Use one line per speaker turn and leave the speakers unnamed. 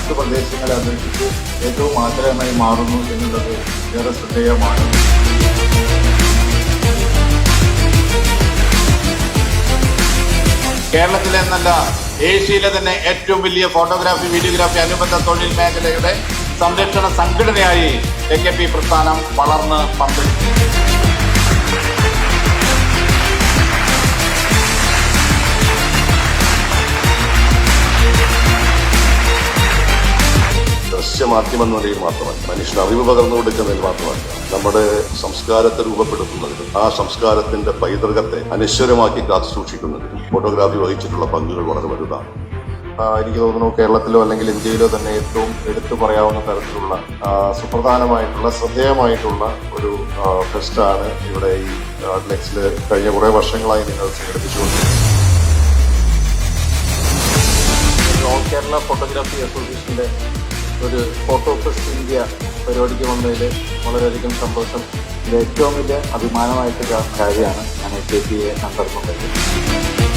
മറ്റു പ്രദേശങ്ങളെ അപേക്ഷിച്ച് ഏറ്റവും ആശ്രയമായി മാറുന്നു എന്നുള്ളത് ഏറെ ശ്രദ്ധേയമാണ്. കേരളത്തിലെ എന്നല്ല ഏഷ്യയിലെ തന്നെ ഏറ്റവും വലിയ ഫോട്ടോഗ്രാഫി, വീഡിയോഗ്രാഫി അനുബന്ധ തൊഴിൽ മേഖലയുടെ സംരക്ഷണ സംഘടനയായി AKP പ്രസ്ഥാനം വളർന്ന് പന്തലിച്ചു.
ദൃശ്യമാധ്യമം എന്ന നിലയിൽ മാത്രമല്ല, മനുഷ്യന് അറിവ് പകർന്നു കൊടുക്കുന്നതിൽ മാത്രമല്ല, നമ്മുടെ സംസ്കാരത്തെ രൂപപ്പെടുത്തുന്നതിലും ആ സംസ്കാരത്തിന്റെ പൈതൃകത്തെ അനശ്വരമാക്കി കാത്തു സൂക്ഷിക്കുന്നതിലും ഫോട്ടോഗ്രാഫി വഹിച്ചിട്ടുള്ള പങ്കുകൾ വളരെ വലുതാണ്. എനിക്ക് തോന്നുന്നു കേരളത്തിലോ അല്ലെങ്കിൽ ഇന്ത്യയിലോ തന്നെ ഏറ്റവും എടുത്തു പറയാവുന്ന തരത്തിലുള്ള സുപ്രധാനമായിട്ടുള്ള ശ്രദ്ധേയമായിട്ടുള്ള ഒരു ഫെസ്റ്റാണ് ഇവിടെ ഈ ലെക്സിൽ കഴിഞ്ഞ കുറേ വർഷങ്ങളായി നിങ്ങൾ സംഘടിപ്പിച്ചുകൊണ്ടിരിക്കുന്നത്.
ഓൾ കേരള ഫോട്ടോഗ്രാഫി അസോസിയേഷൻ്റെ ഒരു ഫോട്ടോ ഫെസ്റ്റ് ഇന്ത്യ പരിപാടിക്ക് വന്നതിൽ വളരെയധികം സന്തോഷം. ഇത് ഏറ്റവും വലിയ അഭിമാനമായിട്ട് കാര്യമാണ് ഞാൻ AKPയെ കണ്ടെത്തുന്നത്.